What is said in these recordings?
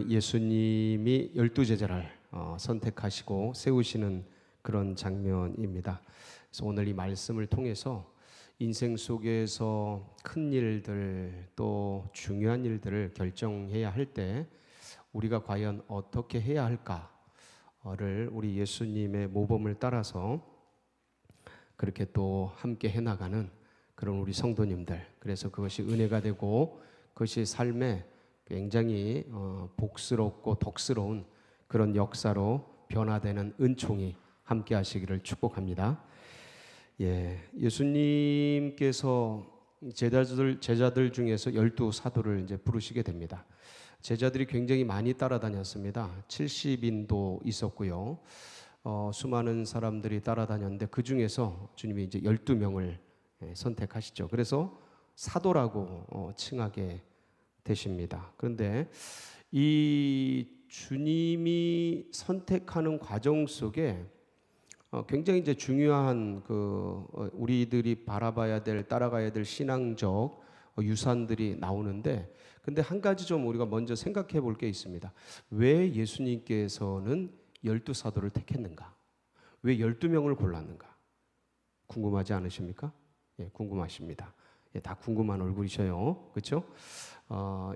오늘 예수님이 12제자를 선택하시고 세우시는 그런 장면입니다. 그래서 오늘 이 말씀을 통해서 인생 속에서 큰 일들 또 중요한 일들을 결정해야 할 때 우리가 과연 어떻게 해야 할까를 우리 예수님의 모범을 따라서 그렇게 또 함께 해나가는 그런 우리 성도님들, 그래서 그것이 은혜가 되고 그것이 삶에 굉장히 복스럽고 덕스러운 그런 역사로 변화되는 은총이 함께 하시기를 축복합니다. 예수님께서 제자들 중에서 12사도를 이제 부르시게 됩니다. 제자들이 굉장히 많이 따라다녔습니다. 70인도 있었고요. 수많은 사람들이 따라다녔는데 그 중에서 주님이 이제 12명을 선택하시죠. 그래서 사도라고 칭하게 되십니다. 그런데 이 주님이 선택하는 과정 속에 굉장히 이제 중요한 우리들이 바라봐야 될, 따라가야 될 신앙적 유산들이 나오는데, 근데 한 가지 좀 우리가 먼저 생각해 볼 게 있습니다. 왜 예수님께서는 12사도를 택했는가? 왜 12명을 골랐는가? 궁금하지 않으십니까? 궁금하십니다. 다 궁금한 얼굴이셔요. 그렇죠?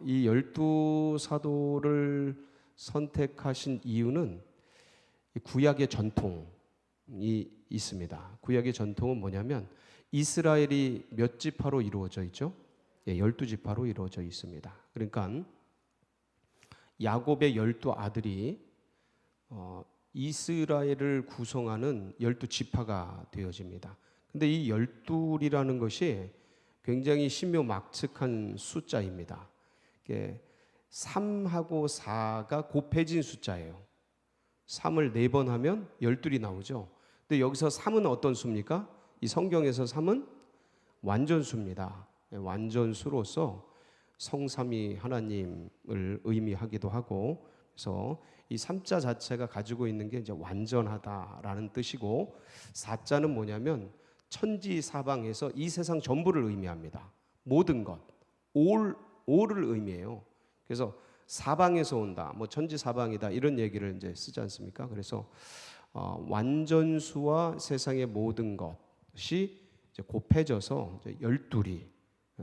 이 12사도를 선택하신 이유는 구약의 전통이 있습니다. 구약의 전통은 뭐냐면 이스라엘이 몇 지파로 이루어져 있죠? 12지파로 이루어져 있습니다. 그러니까 야곱의 12아들이 이스라엘을 구성하는 12지파가 되어집니다. 근데 이 12이라는 것이 굉장히 신묘막측한 숫자입니다. 3하고 4가 곱해진 숫자예요. 3을 4번 하면 12이 나오죠. 근데 여기서 3은 어떤 수입니까? 이 성경에서 3은 완전수입니다. 완전수로서 성삼위 하나님을 의미하기도 하고, 그래서 이 3자 자체가 가지고 있는 게 이제 완전하다라는 뜻이고, 4자는 뭐냐면 천지사방에서 이 세상 전부를 의미합니다. 모든 것, all을 의미해요. 그래서 사방에서 온다, 뭐 천지사방이다 이런 얘기를 이제 쓰지 않습니까? 그래서 완전수와 세상의 모든 것이 이제 곱해져서 이제 12이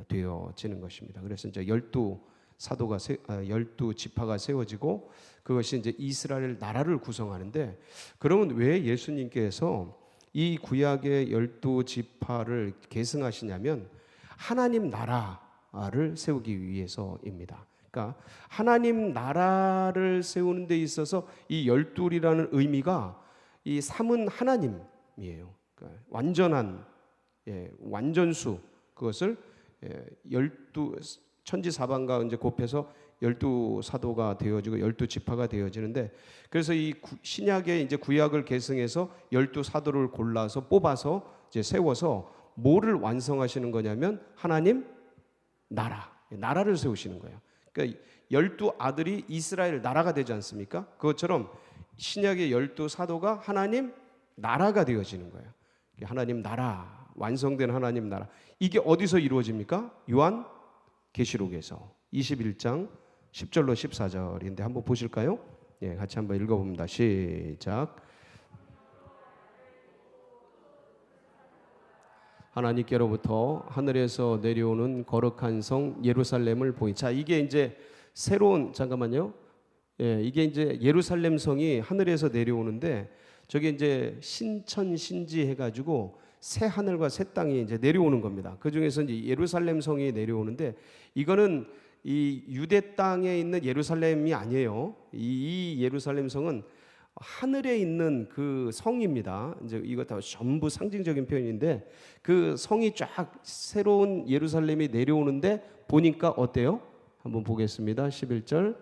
되어지는 것입니다. 그래서 이제 12지파가 세워지고 그것이 이제 이스라엘 나라를 구성하는데, 그러면 왜 예수님께서 이 구약의 12지파를 계승하시냐면 하나님 나라를 세우기 위해서입니다. 그러니까 하나님 나라를 세우는 데 있어서 이 12이라는 의미가 이 3은 하나님이에요. 그러니까 완전한 완전수, 그것을 12 천지사방과 이제 곱해서 12사도가 되어지고 12지파가 되어지는데, 그래서 이 신약의 이제 구약을 계승해서 12사도를 골라서 뽑아서 이제 세워서 뭐를 완성하시는 거냐면 하나님 나라를 세우시는 거예요. 그러니까 12아들이 이스라엘 나라가 되지 않습니까? 그것처럼 신약의 12사도가 하나님 나라가 되어지는 거예요. 하나님 나라, 완성된 하나님 나라. 이게 어디서 이루어집니까? 요한 계시록에서 21장 10절로 14절인데 한번 보실까요? 같이 한번 읽어봅니다. 시작. 하나님께로부터 하늘에서 내려오는 거룩한 성 예루살렘을 보니. 자, 이게 이제 새로운, 잠깐만요. 이게 이제 예루살렘 성이 하늘에서 내려오는데, 저게 이제 신천신지 해가지고 새 하늘과 새 땅이 이제 내려오는 겁니다. 그 중에서 이제 예루살렘 성이 내려오는데, 이거는 이 유대 땅에 있는 예루살렘이 아니에요. 이 예루살렘 성은 하늘에 있는 그 성입니다. 이제 이거 다 전부 상징적인 표현인데, 그 성이 쫙 새로운 예루살렘이 내려오는데 보니까 어때요? 한번 보겠습니다. 11절.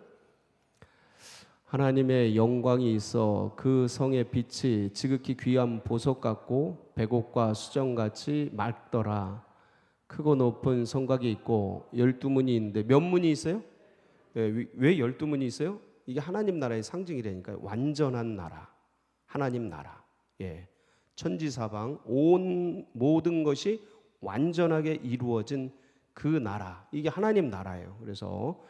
하나님의 영광이 있어 그 성의 빛이 지극히 귀한 보석 같고 백옥과 수정같이 맑더라. 크고 높은 성곽이 있고 12문이 있는데 몇 문이 있어요? 왜 12문이 있어요? 이게 하나님 나라의 상징이라니까요. 완전한 나라, 하나님 나라. 천지사방 온 모든 것이 완전하게 이루어진 그 나라, 이게 하나님 나라예요. 그래서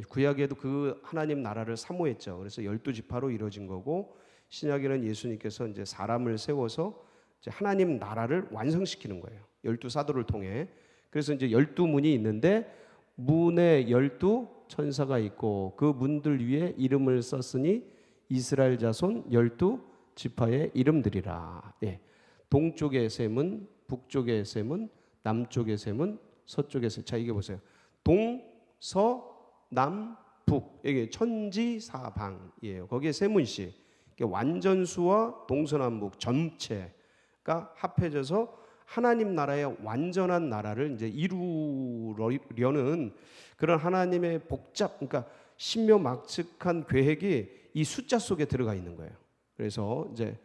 구약에도 그 하나님 나라를 사모했죠. 그래서 12지파로 이루어진 거고, 신약에는 예수님께서 이제 사람을 세워서 이제 하나님 나라를 완성시키는 거예요. 12사도를 통해. 그래서 이제 12문이 있는데 문에 12천사가 있고 그 문들 위에 이름을 썼으니 이스라엘 자손 12지파의 이름들이라. 예. 동쪽의 셈은, 북쪽의 셈은, 남쪽의 셈은, 서쪽의 셈. 자, 이게 보세요. 동, 서, 남, 북. 이게 천지사방이에요. 거기에 세문씩. 완전수와 동서남북 전체가 합해져서 하나님 나라의 완전한 나라를 이제 이루려는 그런 하나님의 그러니까 신묘막측한 계획이 이 숫자 속에 들어가 있는 거예요. 그래서 이제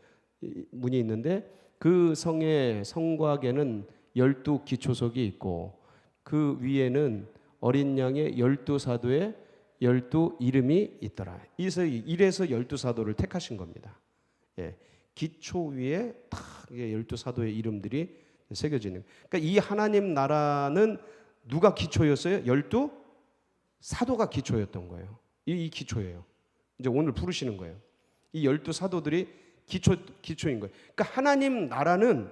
문이 있는데 그 성의 성곽에는 12기초석이 있고 그 위에는 어린 양의 12사도의 12 이름이 있더라. 이래서 12사도를 택하신 겁니다. 예, 기초 위에 딱 12사도의 이름들이 새겨지는. 그러니까 이 하나님 나라는 누가 기초였어요? 12사도가 기초였던 거예요. 이 기초예요. 이제 오늘 부르시는 거예요. 이 12사도들이 기초인 거예요. 그러니까 하나님 나라는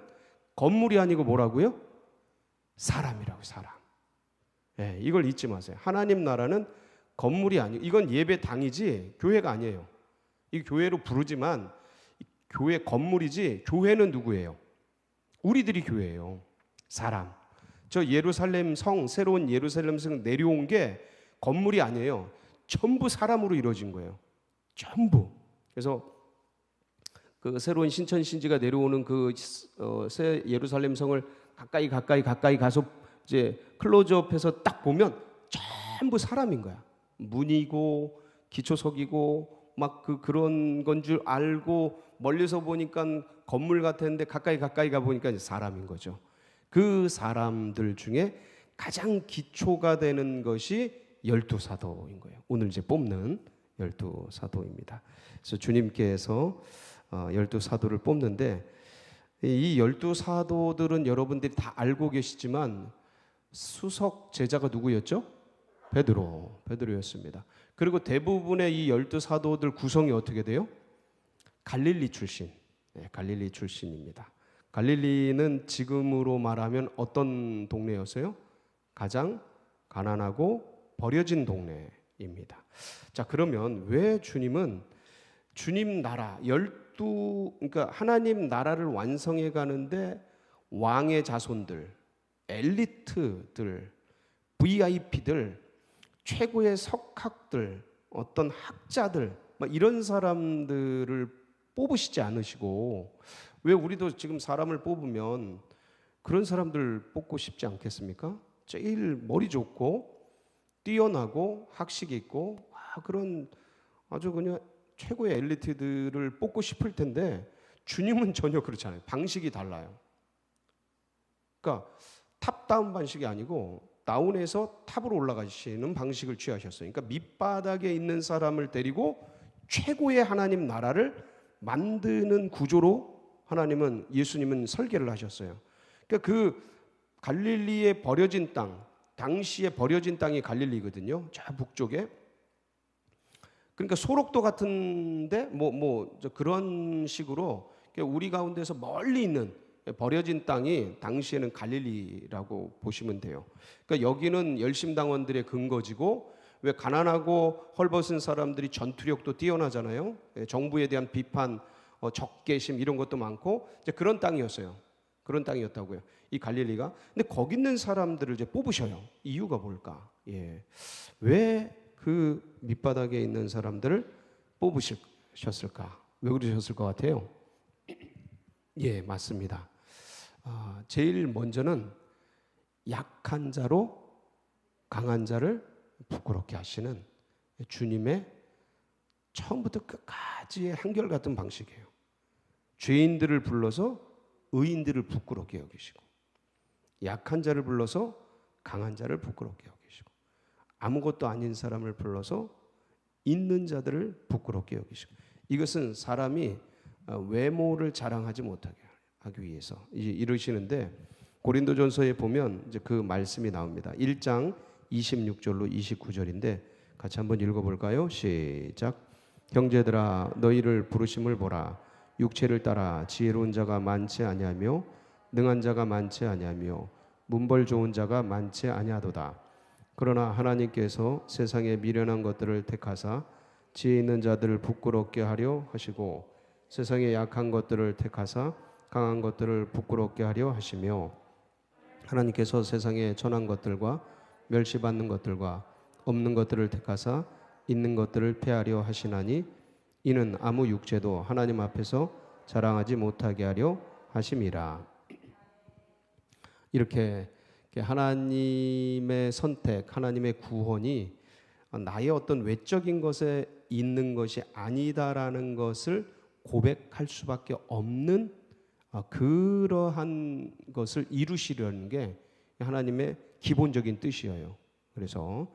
건물이 아니고 뭐라고요? 사람이라고, 사람. 예, 이걸 잊지 마세요. 하나님 나라는 건물이 아니고, 이건 예배당이지 교회가 아니에요. 이 교회로 부르지만 교회 건물이지, 교회는 누구예요? 우리들이 교회예요. 사람. 저 예루살렘 성, 새로운 예루살렘 성 내려온 게 건물이 아니에요. 전부 사람으로 이루어진 거예요. 전부. 그래서 그 새로운 신천 신지가 내려오는 그 새 예루살렘 성을 가까이 가서 이제 클로즈업해서 딱 보면 전부 사람인 거야. 문이고 기초석이고 막 그런 건 줄 알고 멀리서 보니까 건물 같았는데 가까이 가 보니까 이제 사람인 거죠. 그 사람들 중에 가장 기초가 되는 것이 12사도인 거예요. 오늘 이제 뽑는 12사도입니다. 그래서 주님께서 12사도를 뽑는데, 이 12사도들은 여러분들이 다 알고 계시지만 수석 제자가 누구였죠? 베드로였습니다. 그리고 대부분의 이 12사도들 구성이 어떻게 돼요? 갈릴리 출신. 네, 갈릴리 출신입니다. 갈릴리는 지금으로 말하면 어떤 동네였어요? 가장 가난하고 버려진 동네입니다. 자, 그러면 왜 주님은 주님 나라 그러니까 하나님 나라를 완성해 가는데 왕의 자손들, 엘리트들, VIP들, 최고의 석학들, 어떤 학자들, 이런 사람들을 뽑으시지 않으시고, 왜 우리도 지금 사람을 뽑으면 그런 사람들 뽑고 싶지 않겠습니까? 제일 머리 좋고 뛰어나고 학식 있고 그런 아주 그냥 최고의 엘리트들을 뽑고 싶을 텐데, 주님은 전혀 그렇지 않아요. 방식이 달라요. 그러니까 탑다운 방식이 아니고 다운에서 탑으로 올라가시는 방식을 취하셨어요. 그러니까 밑바닥에 있는 사람을 데리고 최고의 하나님 나라를 만드는 구조로 예수님은 설계를 하셨어요. 그러니까 그 갈릴리의 버려진 땅, 당시에 버려진 땅이 갈릴리거든요. 저 북쪽에. 그러니까 소록도 같은데 그런 식으로 우리 가운데서 멀리 있는 버려진 땅이 당시에는 갈릴리라고 보시면 돼요. 그러니까 여기는 열심당원들의 근거지고, 왜 가난하고 헐벗은 사람들이 전투력도 뛰어나잖아요. 정부에 대한 비판, 적개심 이런 것도 많고 이제 그런 땅이었어요. 그런 땅이었다고요. 이 갈릴리가. 근데 거기 있는 사람들을 이제 뽑으셔요. 이유가 뭘까? 예. 왜 그 밑바닥에 있는 사람들을 뽑으셨을까? 왜 그러셨을 것 같아요? 예, 맞습니다. 제일 먼저는 약한 자로 강한 자를 부끄럽게 하시는 주님의 처음부터 끝까지의 한결같은 방식이에요. 죄인들을 불러서 의인들을 부끄럽게 여기시고, 약한 자를 불러서 강한 자를 부끄럽게 여기시고, 아무것도 아닌 사람을 불러서 있는 자들을 부끄럽게 여기시고, 이것은 사람이 외모를 자랑하지 못하게 하기 위해서 이러시는데, 고린도전서에 보면 이제 그 말씀이 나옵니다. 1장 26절로 29절인데 같이 한번 읽어볼까요? 시작. 형제들아 너희를 부르심을 보라. 육체를 따라 지혜로운 자가 많지 아니하며 능한 자가 많지 아니하며 문벌 좋은 자가 많지 아니하도다. 그러나 하나님께서 세상의 미련한 것들을 택하사 지혜 있는 자들을 부끄럽게 하려 하시고 세상의 약한 것들을 택하사 강한 것들을 부끄럽게 하려 하시며 하나님께서 세상의 천한 것들과 멸시받는 것들과 없는 것들을 택하사 있는 것들을 폐하려 하시나니 이는 아무 육체도 하나님 앞에서 자랑하지 못하게 하려 하심이라. 이렇게 하나님의 선택, 하나님의 구원이 나의 어떤 외적인 것에 있는 것이 아니다라는 것을 고백할 수밖에 없는 그러한 것을 이루시려는 게 하나님의 기본적인 뜻이에요. 그래서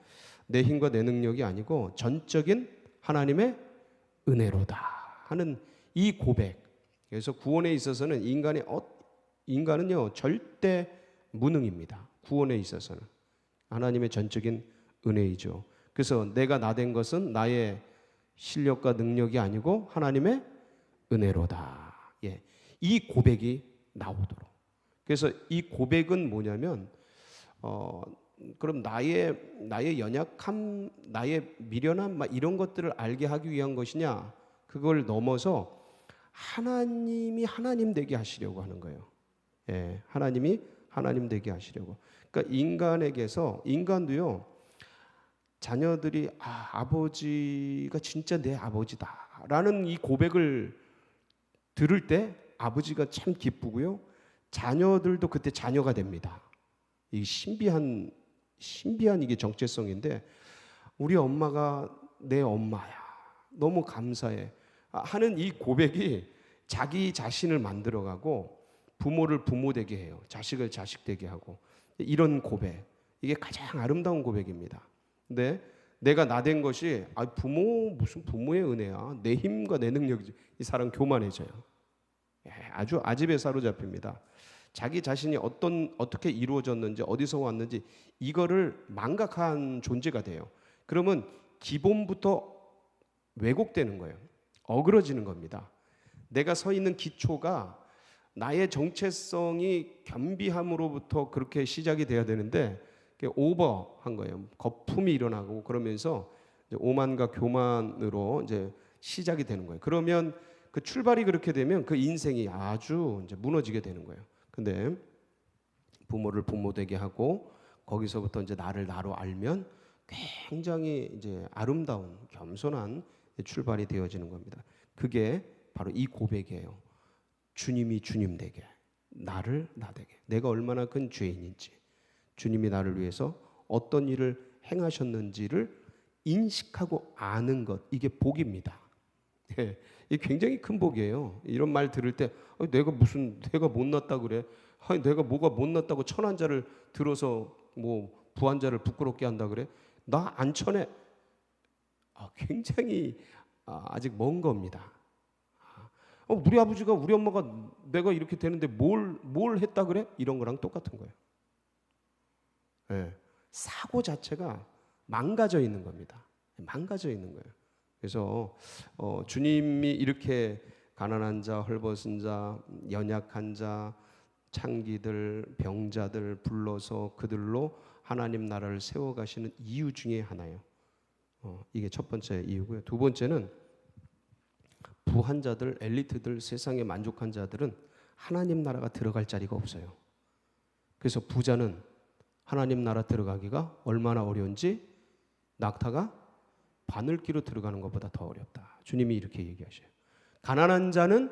내 힘과 내 능력이 아니고 전적인 하나님의 은혜로다 하는 이 고백. 그래서 구원에 있어서는 인간은요 절대 무능입니다. 구원에 있어서는 하나님의 전적인 은혜이죠. 그래서 내가 나 된 것은 나의 실력과 능력이 아니고 하나님의 은혜로다. 예, 이 고백이 나오도록. 그래서 이 고백은 뭐냐면 그럼 나의 연약함, 나의 미련함, 막 이런 것들을 알게 하기 위한 것이냐? 그걸 넘어서 하나님이 하나님 되게 하시려고 하는 거예요. 예, 하나님이 하나님 되게 하시려고. 그러니까 인간도요. 자녀들이 아버지가 진짜 내 아버지다라는 이 고백을 들을 때 아버지가 참 기쁘고요. 자녀들도 그때 자녀가 됩니다. 이 신비한 이게 정체성인데 우리 엄마가 내 엄마야. 너무 감사해. 하는 이 고백이 자기 자신을 만들어가고 부모를 부모 되게 해요. 자식을 자식 되게 하고 이런 고백. 이게 가장 아름다운 고백입니다. 근데 내가 나 된 것이 무슨 부모의 은혜야. 내 힘과 내 능력이지. 이 사람 교만해져요. 아주 아집에 사로잡힙니다. 자기 자신이 어떻게 이루어졌는지 어디서 왔는지 이거를 망각한 존재가 돼요. 그러면 기본부터 왜곡되는 거예요. 어그러지는 겁니다. 내가 서 있는 기초가 나의 정체성이 겸비함으로부터 그렇게 시작이 돼야 되는데 오버한 거예요. 거품이 일어나고 그러면서 이제 오만과 교만으로 이제 시작이 되는 거예요. 그러면 그 출발이 그렇게 되면 그 인생이 아주 이제 무너지게 되는 거예요. 근데 부모를 부모 되게 하고 거기서부터 이제 나를 나로 알면 굉장히 이제 아름다운 겸손한 출발이 되어지는 겁니다. 그게 바로 이 고백이에요. 주님이 주님 되게, 나를 나 되게. 내가 얼마나 큰 죄인인지, 주님이 나를 위해서 어떤 일을 행하셨는지를 인식하고 아는 것, 이게 복입니다. 예, 이게 굉장히 큰 복이에요. 이런 말 들을 때 내가 못났다 그래. 내가 뭐가 못났다고 천한 자를 들어서 뭐 부한 자를 부끄럽게 한다 그래. 나 안 천해. 굉장히 아직 먼 겁니다. 우리 아버지가 우리 엄마가 내가 이렇게 되는데 뭘 했다 그래? 이런 거랑 똑같은 거예요. 예, 사고 자체가 망가져 있는 겁니다. 망가져 있는 거예요. 그래서 주님이 이렇게 가난한 자, 헐벗은 자, 연약한 자, 창기들, 병자들 불러서 그들로 하나님 나라를 세워가시는 이유 중에 하나예요. 이게 첫 번째 이유고요. 두 번째는 부한 자들, 엘리트들, 세상에 만족한 자들은 하나님 나라가 들어갈 자리가 없어요. 그래서 부자는 하나님 나라 들어가기가 얼마나 어려운지 낙타가 바늘기로 들어가는 것보다 더 어렵다. 주님이 이렇게 얘기하셔요. 가난한 자는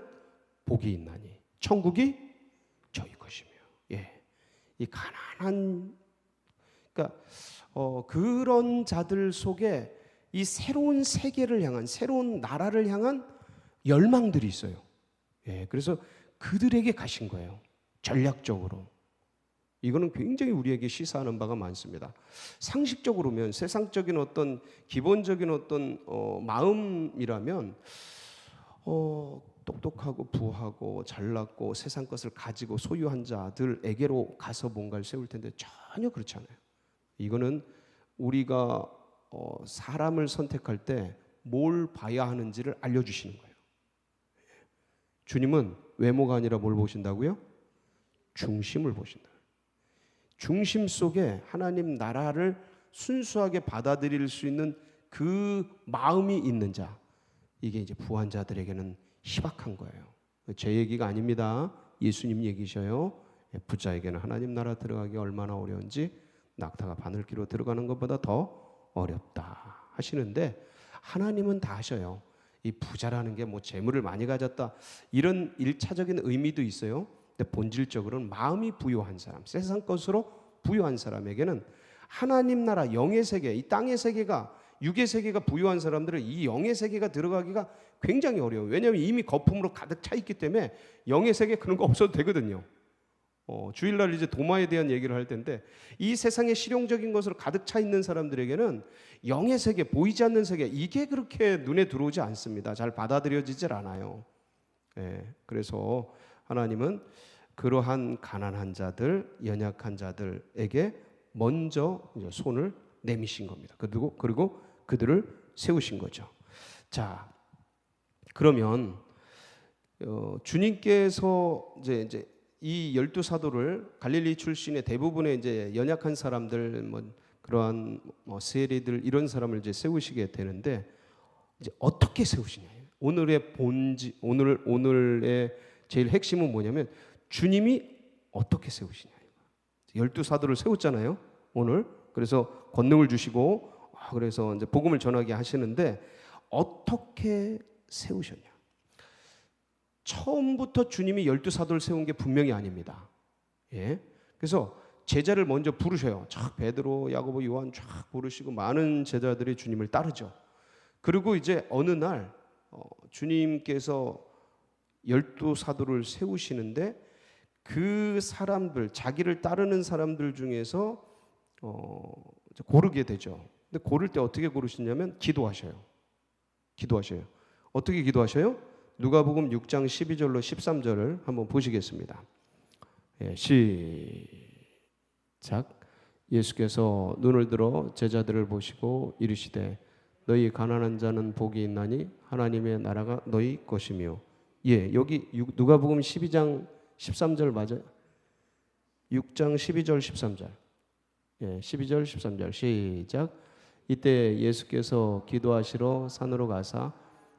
복이 있나니 천국이 저희 것이며. 예, 이 가난한 그러니까 그런 자들 속에 이 새로운 세계를 향한 새로운 나라를 향한 열망들이 있어요. 예, 그래서 그들에게 가신 거예요. 전략적으로. 이거는 굉장히 우리에게 시사하는 바가 많습니다. 상식적으로면 세상적인 어떤 기본적인 어떤 마음이라면 똑똑하고 부하고 잘났고 세상 것을 가지고 소유한 자들에게로 가서 뭔가를 세울 텐데 전혀 그렇지 않아요. 이거는 우리가 사람을 선택할 때 뭘 봐야 하는지를 알려주시는 거예요. 주님은 외모가 아니라 뭘 보신다고요? 중심을 보신다. 중심 속에 하나님 나라를 순수하게 받아들일 수 있는 그 마음이 있는 자, 이게 이제 부한 자들에게는 희박한 거예요. 제 얘기가 아닙니다. 예수님 얘기셔요. 부자에게는 하나님 나라 들어가기 얼마나 어려운지 낙타가 바늘기로 들어가는 것보다 더 어렵다 하시는데, 하나님은 다 하셔요. 이 부자라는 게 뭐 재물을 많이 가졌다 이런 일차적인 의미도 있어요. 근데 본질적으로는 마음이 부요한 사람, 세상 것으로 부요한 사람에게는 하나님 나라 영의 세계, 이 땅의 세계가, 육의 세계가 부요한 사람들은 이 영의 세계가 들어가기가 굉장히 어려워요. 왜냐하면 이미 거품으로 가득 차 있기 때문에 영의 세계 그런 거 없어도 되거든요. 주일날 이제 도마에 대한 얘기를 할 텐데, 이 세상에 실용적인 것으로 가득 차 있는 사람들에게는 영의 세계, 보이지 않는 세계, 이게 그렇게 눈에 들어오지 않습니다. 잘 받아들여지질 않아요. 그래서 하나님은 그러한 가난한 자들, 연약한 자들에게 먼저 손을 내미신 겁니다. 그리고 그들을 세우신 거죠. 자, 그러면 주님께서 이제 이 12사도를 갈릴리 출신의 대부분의 이제 연약한 사람들, 그러한 세리들, 이런 사람을 이제 세우시게 되는데, 이제 어떻게 세우시냐요? 오늘의 본질, 오늘의 제일 핵심은 뭐냐면 주님이 어떻게 세우시냐. 12사도를 세웠잖아요, 오늘. 그래서 권능을 주시고, 그래서 이제 복음을 전하게 하시는데, 어떻게 세우셨냐? 처음부터 주님이 12사도를 세운 게 분명히 아닙니다. 그래서 제자를 먼저 부르셔요. 쫙 베드로, 야고보, 요한 쫙 부르시고 많은 제자들이 주님을 따르죠. 그리고 이제 어느 날 주님께서 12사도를 세우시는데, 그 사람들, 자기를 따르는 사람들 중에서 고르게 되죠. 근데 고를 때 어떻게 고르시냐면 기도하셔요. 어떻게 기도하셔요? 누가복음 6장 12절로 13절을 한번 보시겠습니다. 시작. 예수께서 눈을 들어 제자들을 보시고 이르시되 너희 가난한 자는 복이 있나니 하나님의 나라가 너희 것이며. 여기 누가복음 12장 13절 맞아요? 6장 12절 13절. 12절 13절 시작. 이때 예수께서 기도하시러 산으로 가사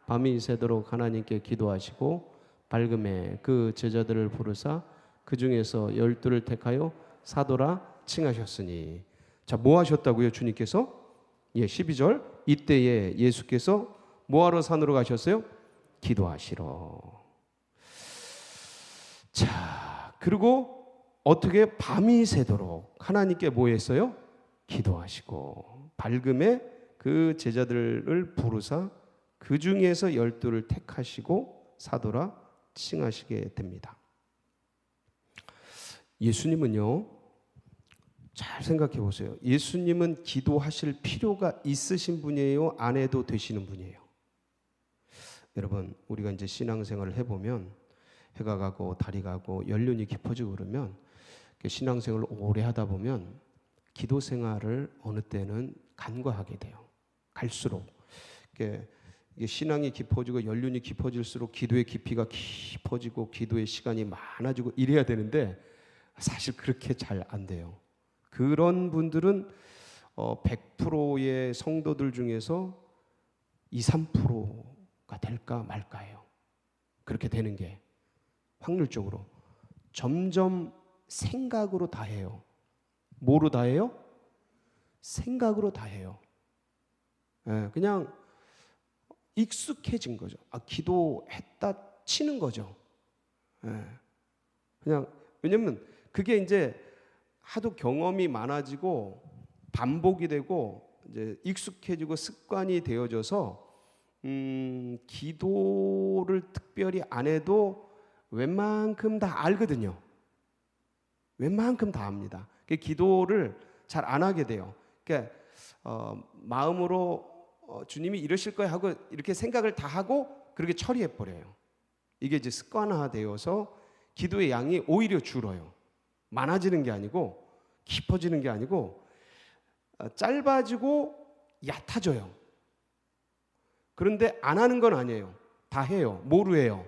밤이 새도록 하나님께 기도하시고 밝음에 그 제자들을 부르사 그 중에서 12를 택하여 사도라 칭하셨으니. 자, 뭐 하셨다고요, 주님께서? 12절. 이때에 예수께서 뭐하러 산으로 가셨어요? 기도하시러. 자, 그리고 어떻게 밤이 새도록 하나님께 뭐 했어요? 기도하시고 밝음에 그 제자들을 부르사 그 중에서 12를 택하시고 사도라 칭하시게 됩니다. 예수님은요, 잘 생각해 보세요. 예수님은 기도하실 필요가 있으신 분이에요? 안 해도 되시는 분이에요? 여러분, 우리가 이제 신앙생활을 해보면 해가 가고 달이 가고 연륜이 깊어지고 그러면 신앙생활을 오래 하다 보면 기도 생활을 어느 때는 간과하게 돼요. 갈수록 이게 신앙이 깊어지고 연륜이 깊어질수록 기도의 깊이가 깊어지고 기도의 시간이 많아지고 이래야 되는데 사실 그렇게 잘 안 돼요. 그런 분들은 100%의 성도들 중에서 2, 3%가 될까 말까예요. 그렇게 되는 게 확률적으로 점점 생각으로 다 해요. 뭐로 다 해요? 생각으로 다 해요. 그냥 익숙해진 거죠. 기도했다 치는 거죠. 그냥 왜냐면 그게 이제 하도 경험이 많아지고 반복이 되고 이제 익숙해지고 습관이 되어져서 기도를 특별히 안 해도 웬만큼 다 알거든요. 웬만큼 다 압니다. 기도를 잘 안 하게 돼요. 그러니까 마음으로 주님이 이러실 거야 하고 이렇게 생각을 다 하고 그렇게 처리해 버려요. 이게 이제 습관화되어서 기도의 양이 오히려 줄어요. 많아지는 게 아니고 깊어지는 게 아니고 짧아지고 얕아져요. 그런데 안 하는 건 아니에요. 다 해요. 뭐로 해요?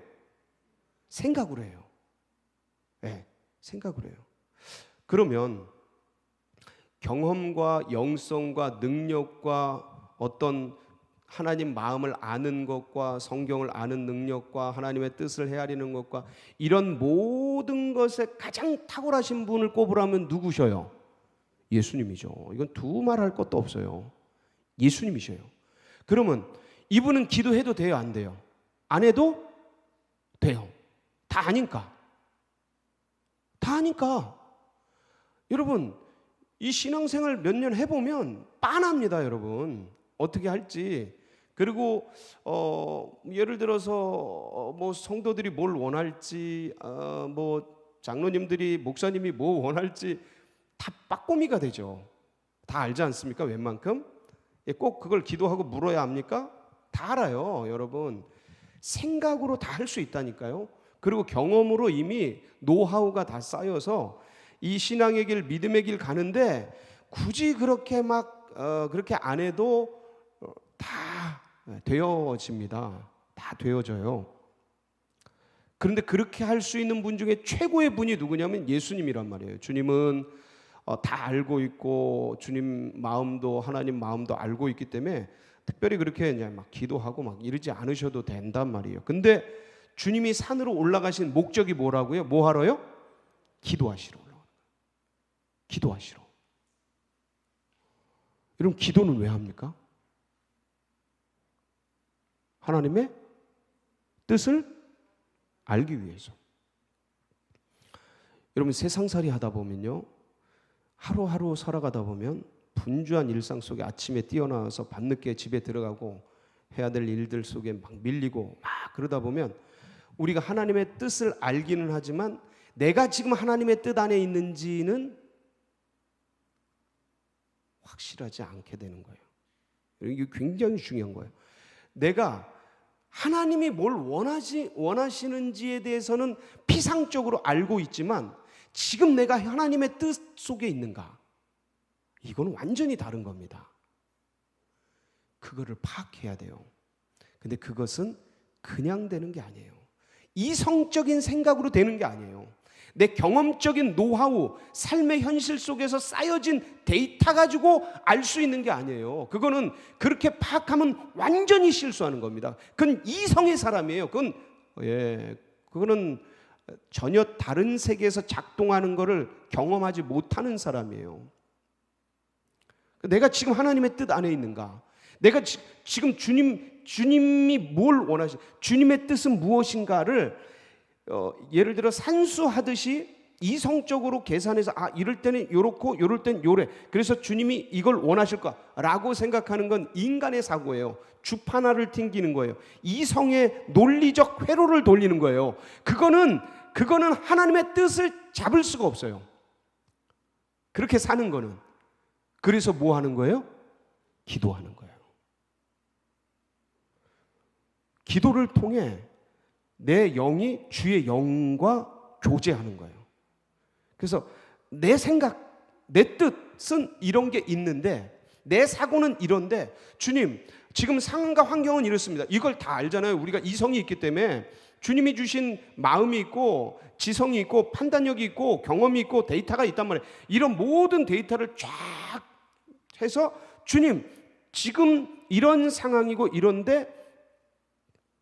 생각으로 해요. 네, 생각으로 해요. 그러면 경험과 영성과 능력과 어떤 하나님 마음을 아는 것과 성경을 아는 능력과 하나님의 뜻을 헤아리는 것과 이런 모든 것에 가장 탁월하신 분을 꼽으라면 누구셔요? 예수님이죠. 이건 두말할 것도 없어요. 예수님이셔요. 그러면 이분은 기도해도 돼요? 안 돼요? 안 해도 돼요. 다 아니까. 다 아니까. 여러분, 이 신앙생활 몇 년 해보면 빤합니다, 여러분. 어떻게 할지. 그리고 예를 들어서 뭐 성도들이 뭘 원할지, 뭐 장로님들이 목사님이 뭐 원할지 다 빠꼬미가 되죠. 다 알지 않습니까? 웬만큼? 꼭 그걸 기도하고 물어야 합니까? 다 알아요, 여러분. 생각으로 다 할 수 있다니까요. 그리고 경험으로 이미 노하우가 다 쌓여서 이 신앙의 길, 믿음의 길 가는데 굳이 그렇게 막 그렇게 안 해도 다 되어집니다. 다 되어져요. 그런데 그렇게 할 수 있는 분 중에 최고의 분이 누구냐면 예수님이란 말이에요. 주님은 다 알고 있고 주님 마음도 하나님 마음도 알고 있기 때문에 특별히 그렇게 이제 막 기도하고 막 이러지 않으셔도 된단 말이에요. 근데 주님이 산으로 올라가신 목적이 뭐라고요? 뭐 하러요? 기도하시러 올라가는 거예요. 기도하시러. 여러분, 기도는 왜 합니까? 하나님의 뜻을 알기 위해서. 여러분, 세상살이 하다 보면요, 하루하루 살아가다 보면 분주한 일상 속에 아침에 뛰어나와서 밤늦게 집에 들어가고 해야 될 일들 속에 막 밀리고 막 그러다 보면 우리가 하나님의 뜻을 알기는 하지만 내가 지금 하나님의 뜻 안에 있는지는 확실하지 않게 되는 거예요. 이게 굉장히 중요한 거예요. 내가 하나님이 뭘 원하시는지에 대해서는 피상적으로 알고 있지만 지금 내가 하나님의 뜻 속에 있는가? 이거는 완전히 다른 겁니다. 그거를 파악해야 돼요. 근데 그것은 그냥 되는 게 아니에요. 이성적인 생각으로 되는 게 아니에요. 내 경험적인 노하우, 삶의 현실 속에서 쌓여진 데이터 가지고 알 수 있는 게 아니에요. 그거는 그렇게 파악하면 완전히 실수하는 겁니다. 그건 이성의 사람이에요. 그거는 전혀 다른 세계에서 작동하는 것을 경험하지 못하는 사람이에요. 내가 지금 하나님의 뜻 안에 있는가? 내가 지금 주님이 뭘 원하시? 주님의 뜻은 무엇인가를 예를 들어 산수하듯이 이성적으로 계산해서 이럴 때는 요렇고 요럴 땐 요래. 그래서 주님이 이걸 원하실 거라고 생각하는 건 인간의 사고예요. 주파나를 튕기는 거예요. 이성의 논리적 회로를 돌리는 거예요. 그거는 하나님의 뜻을 잡을 수가 없어요. 그렇게 사는 거는. 그래서 뭐 하는 거예요? 기도하는 거예요. 기도를 통해 내 영이 주의 영과 교제하는 거예요. 그래서 내 생각, 내 뜻은 이런 게 있는데 내 사고는 이런데 주님, 지금 상황과 환경은 이렇습니다. 이걸 다 알잖아요. 우리가 이성이 있기 때문에 주님이 주신 마음이 있고 지성이 있고 판단력이 있고 경험이 있고 데이터가 있단 말이에요. 이런 모든 데이터를 쫙 해서 주님, 지금 이런 상황이고 이런데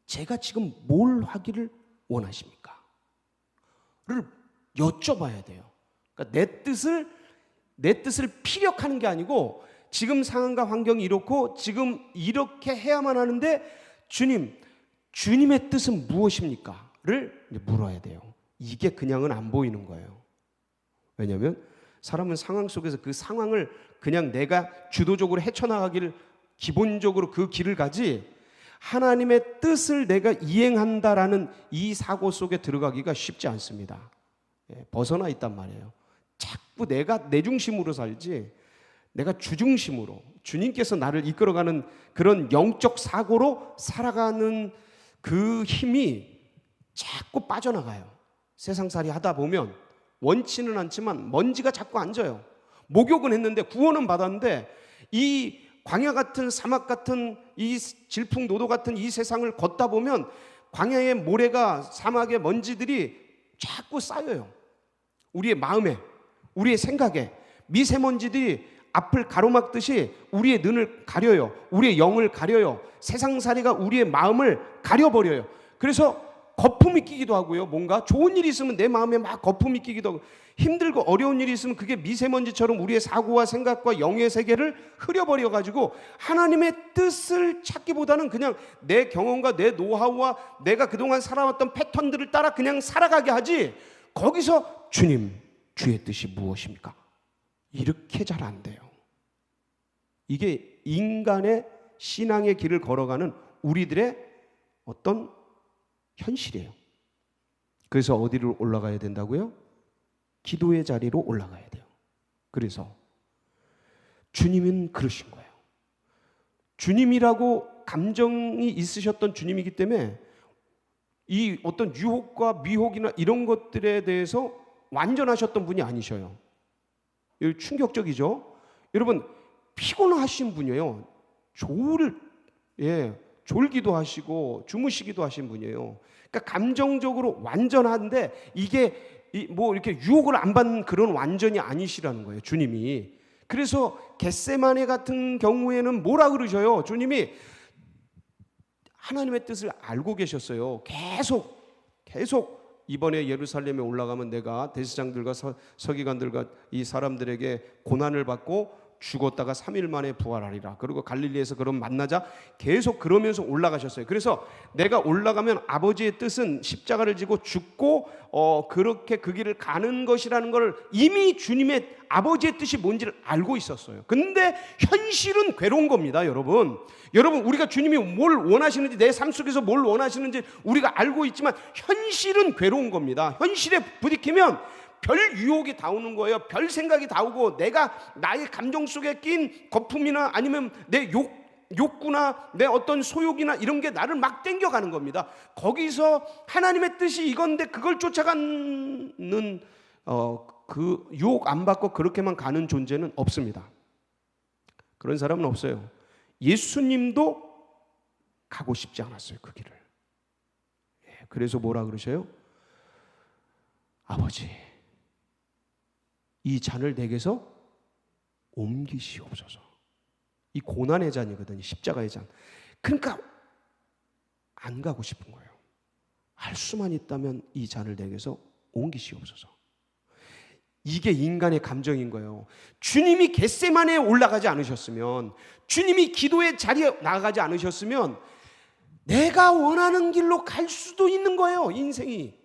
제가 지금 뭘 하기를 원하십니까? 를 여쭤봐야 돼요. 그러니까 내 뜻을 피력하는 게 아니고 지금 상황과 환경이 이렇고 지금 이렇게 해야만 하는데 주님, 주님의 뜻은 무엇입니까? 를 물어야 돼요. 이게 그냥은 안 보이는 거예요. 왜냐하면 사람은 상황 속에서 그 상황을 그냥 내가 주도적으로 헤쳐나가기를 기본적으로 그 길을 가지 하나님의 뜻을 내가 이행한다라는 이 사고 속에 들어가기가 쉽지 않습니다. 벗어나 있단 말이에요. 자꾸 내가 내 중심으로 살지 내가 주중심으로 주님께서 나를 이끌어가는 그런 영적 사고로 살아가는 그 힘이 자꾸 빠져나가요. 세상살이 하다 보면 원치는 않지만 먼지가 자꾸 앉아요. 목욕은 했는데 구원은 받았는데 이 광야 같은 사막 같은 이 질풍노도 같은 이 세상을 걷다 보면 광야의 모래가 사막의 먼지들이 자꾸 쌓여요. 우리의 마음에, 우리의 생각에 미세먼지들이 앞을 가로막듯이 우리의 눈을 가려요. 우리의 영을 가려요. 세상살이가 우리의 마음을 가려버려요. 그래서 거품이 끼기도 하고요. 뭔가 좋은 일이 있으면 내 마음에 막 거품이 끼기도 하고, 힘들고 어려운 일이 있으면 그게 미세먼지처럼 우리의 사고와 생각과 영의 세계를 흐려버려가지고 하나님의 뜻을 찾기보다는 그냥 내 경험과 내 노하우와 내가 그동안 살아왔던 패턴들을 따라 그냥 살아가게 하지, 거기서 주님, 주의 뜻이 무엇입니까? 이렇게 잘 안 돼요. 이게 인간의 신앙의 길을 걸어가는 우리들의 어떤 현실이에요. 그래서 어디로 올라가야 된다고요? 기도의 자리로 올라가야 돼요. 그래서 주님은 그러신 거예요. 주님이라고 감정이 있으셨던 주님이기 때문에 이 어떤 유혹과 미혹이나 이런 것들에 대해서 완전하셨던 분이 아니셔요. 충격적이죠? 여러분, 피곤하신 분이에요. 졸기도 하시고 주무시기도 하신 분이에요. 그러니까 감정적으로 완전한데 이게 뭐 이렇게 유혹을 안 받는 그런 완전이 아니시라는 거예요, 주님이. 그래서 겟세마네 같은 경우에는 뭐라 그러셔요? 주님이 하나님의 뜻을 알고 계셨어요. 계속 이번에 예루살렘에 올라가면 내가 대제사장들과 서기관들과 이 사람들에게 고난을 받고 죽었다가 3일 만에 부활하리라. 그리고 갈릴리에서 그럼 만나자. 계속 그러면서 올라가셨어요. 그래서 내가 올라가면 아버지의 뜻은 십자가를 지고 죽고 그렇게 그 길을 가는 것이라는 걸 이미 주님의 아버지의 뜻이 뭔지를 알고 있었어요. 근데 현실은 괴로운 겁니다, 여러분. 우리가 주님이 뭘 원하시는지, 내 삶 속에서 뭘 원하시는지 우리가 알고 있지만 현실은 괴로운 겁니다. 현실에 부딪히면 별 유혹이 다 오는 거예요. 별 생각이 다 오고, 내가 나의 감정 속에 낀 거품이나 아니면 내 욕구나 내 어떤 소욕이나 이런 게 나를 막 땡겨가는 겁니다. 거기서 하나님의 뜻이 이건데 그걸 쫓아가는 그 유혹 안 받고 그렇게만 가는 존재는 없습니다. 그런 사람은 없어요. 예수님도 가고 싶지 않았어요, 그 길을. 그래서 뭐라 그러셔요? 아버지, 이 잔을 내게서 옮기시옵소서. 이 고난의 잔이거든요, 십자가의 잔. 그러니까 안 가고 싶은 거예요. 할 수만 있다면 이 잔을 내게서 옮기시옵소서. 이게 인간의 감정인 거예요. 주님이 겟세마네에 올라가지 않으셨으면, 주님이 기도의 자리에 나가지 않으셨으면 내가 원하는 길로 갈 수도 있는 거예요, 인생이.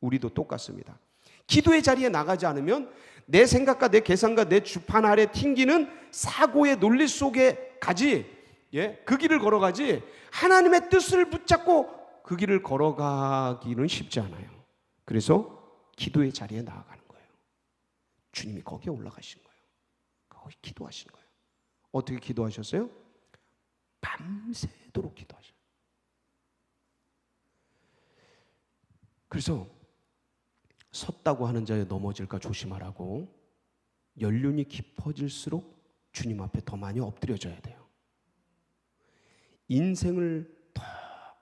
우리도 똑같습니다. 기도의 자리에 나가지 않으면 내 생각과 내 계산과 내 주판 아래 튕기는 사고의 논리 속에 가지, 그 길을 걸어가지, 하나님의 뜻을 붙잡고 그 길을 걸어가기는 쉽지 않아요. 그래서 기도의 자리에 나아가는 거예요. 주님이 거기에 올라가신 거예요. 거기 기도하신 거예요. 어떻게 기도하셨어요? 밤새도록 기도하셨어요. 그래서 섰다고 하는 자에 넘어질까 조심하라고, 연륜이 깊어질수록 주님 앞에 더 많이 엎드려져야 돼요. 인생을 더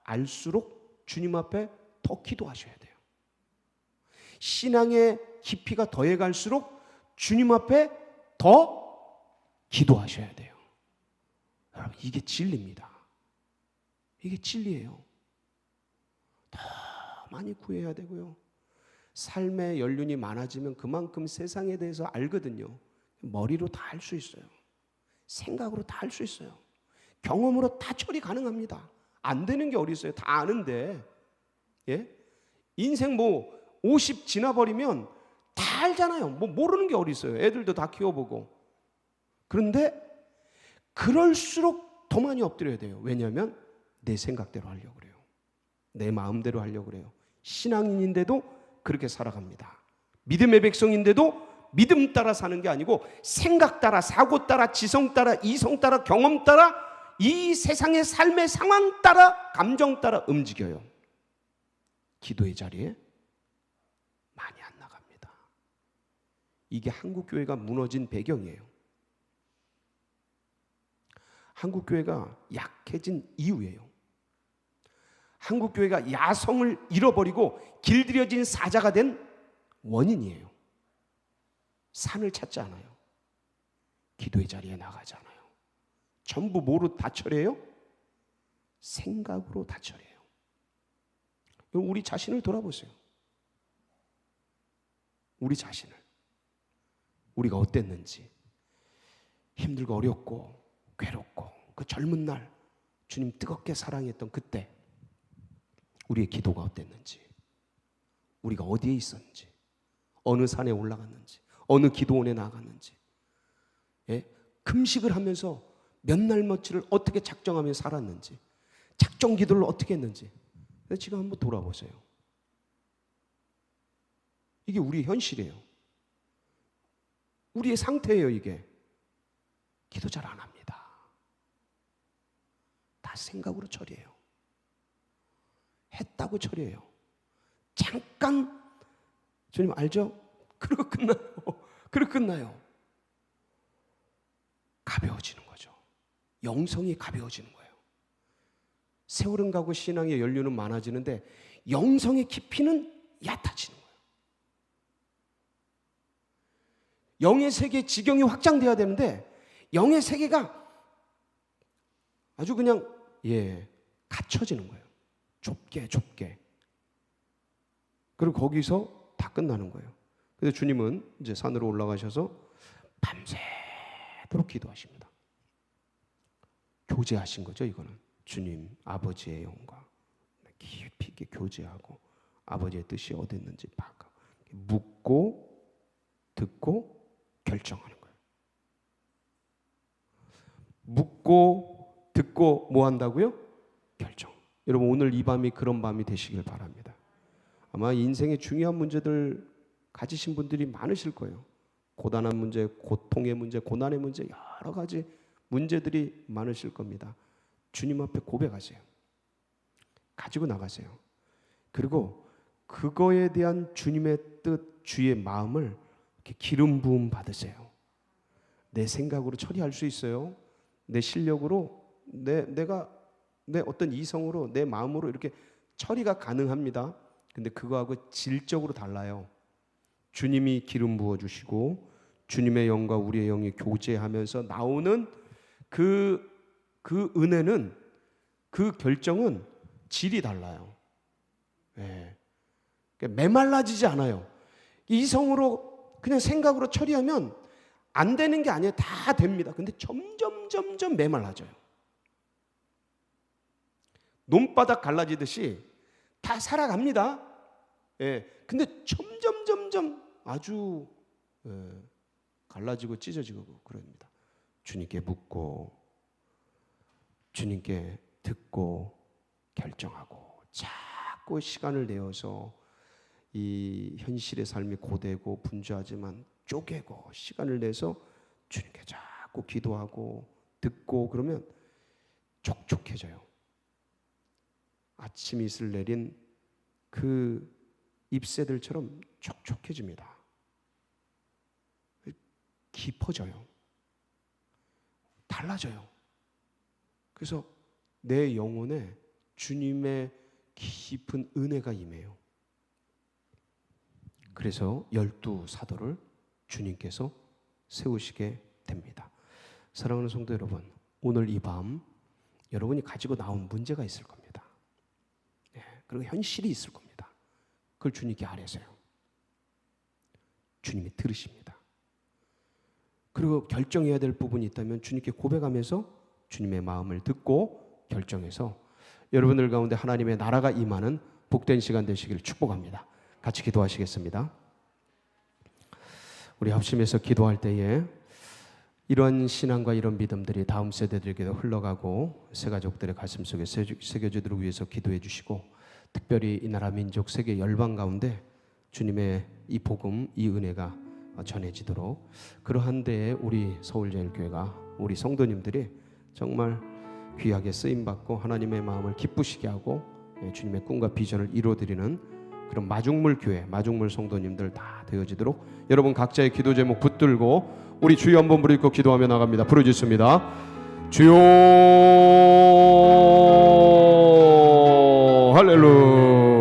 알수록 주님 앞에 더 기도하셔야 돼요. 신앙의 깊이가 더해갈수록 주님 앞에 더 기도하셔야 돼요. 여러분, 이게 진리입니다. 이게 진리예요. 더 많이 구해야 되고요. 삶의 연륜이 많아지면 그만큼 세상에 대해서 알거든요. 머리로 다 알 수 있어요. 생각으로 다 알 수 있어요. 경험으로 다 처리 가능합니다. 안 되는 게 어디 있어요? 다 아는데. 인생 50 지나버리면 다 알잖아요. 모르는 게 어디 있어요? 애들도 다 키워보고. 그런데 그럴수록 더 많이 엎드려야 돼요. 왜냐하면 내 생각대로 하려고 그래요. 내 마음대로 하려고 그래요. 신앙인인데도 그렇게 살아갑니다. 믿음의 백성인데도 믿음 따라 사는 게 아니고 생각 따라, 사고 따라, 지성 따라, 이성 따라, 경험 따라, 이 세상의 삶의 상황 따라, 감정 따라 움직여요. 기도의 자리에 많이 안 나갑니다. 이게 한국 교회가 무너진 배경이에요. 한국교회가 약해진 이유예요. 한국교회가 야성을 잃어버리고 길들여진 사자가 된 원인이에요. 산을 찾지 않아요. 기도의 자리에 나가지 않아요. 전부 뭐로 다 처리해요? 생각으로 다 처리해요. 우리 자신을 돌아보세요. 우리 자신을. 우리가 어땠는지. 힘들고 어렵고 괴롭고 그 젊은 날 주님 뜨겁게 사랑했던 그때 우리의 기도가 어땠는지, 우리가 어디에 있었는지, 어느 산에 올라갔는지, 어느 기도원에 나갔는지, 금식을 하면서 몇 날 며칠을 어떻게 작정하며 살았는지, 작정 기도를 어떻게 했는지 지금 한번 돌아보세요. 이게 우리의 현실이에요. 우리의 상태예요. 이게 기도 잘 안 합니다. 다 생각으로 처리해요. 했다고 처리해요. 잠깐 주님 알죠? 그리고 끝나요. 그리고 끝나요. 가벼워지는 거죠. 영성이 가벼워지는 거예요. 세월은 가고 신앙의 연륜은 많아지는데 영성의 깊이는 얕아지는 거예요. 영의 세계 지경이 확장돼야 되는데 영의 세계가 아주 그냥 갇혀지는 거예요. 좁게. 그리고 거기서 다 끝나는 거예요. 그래서 주님은 이제 산으로 올라가셔서 밤새도록 기도하십니다. 교제하신 거죠. 이거는 주님 아버지의 영과 깊이 있게 교제하고 아버지의 뜻이 어딨는지 파악하고 묻고 듣고 결정하는 거예요. 묻고 듣고 뭐 한다고요? 결정. 여러분 오늘 이 밤이 그런 밤이 되시길 바랍니다. 아마 인생의 중요한 문제들 가지신 분들이 많으실 거예요. 고단한 문제, 고통의 문제, 고난의 문제, 여러 가지 문제들이 많으실 겁니다. 주님 앞에 고백하세요. 가지고 나가세요. 그리고 그거에 대한 주님의 뜻, 주의 마음을 이렇게 기름 부음 받으세요. 내 생각으로 처리할 수 있어요. 내 실력으로, 내 어떤 이성으로, 내 마음으로 이렇게 처리가 가능합니다. 근데 그거하고 질적으로 달라요. 주님이 기름 부어주시고 주님의 영과 우리의 영이 교제하면서 나오는 그 은혜는, 그 결정은 질이 달라요. 그러니까 메말라지지 않아요. 이성으로 그냥 생각으로 처리하면 안 되는 게 아니에요. 다 됩니다. 근데 점점 메말라져요. 논바닥 갈라지듯이 다 살아갑니다. 근데 점점 아주 갈라지고 찢어지고 그럽니다. 주님께 묻고 주님께 듣고 결정하고 자꾸 시간을 내어서 이 현실의 삶이 고되고 분주하지만 쪼개고 시간을 내서 주님께 자꾸 기도하고 듣고 그러면 촉촉해져요. 아침 이슬 내린 그 잎새들처럼 촉촉해집니다. 깊어져요. 달라져요. 그래서 내 영혼에 주님의 깊은 은혜가 임해요. 그래서 12사도를 주님께서 세우시게 됩니다. 사랑하는 성도 여러분, 오늘 이 밤 여러분이 가지고 나온 문제가 있을 겁니다. 그리고 현실이 있을 겁니다. 그걸 주님께 아뢰세요. 주님이 들으십니다. 그리고 결정해야 될 부분이 있다면 주님께 고백하면서 주님의 마음을 듣고 결정해서 여러분들 가운데 하나님의 나라가 임하는 복된 시간 되시길 축복합니다. 같이 기도하시겠습니다. 우리 합심해서 기도할 때에 이런 신앙과 이런 믿음들이 다음 세대들에게도 흘러가고 새 가족들의 가슴 속에 새겨지도록 위해서 기도해 주시고, 특별히 이 나라 민족 세계 열방 가운데 주님의 이 복음, 이 은혜가 전해지도록, 그러한 데에 우리 서울제일교회가, 우리 성도님들이 정말 귀하게 쓰임받고 하나님의 마음을 기쁘시게 하고 주님의 꿈과 비전을 이루어드리는 그런 마중물 교회, 마중물 성도님들 다 되어지도록 여러분 각자의 기도 제목 붙들고 우리 주여 한번 부르고 기도하며 나갑니다. 부르짖습니다. 주여 할렐루야.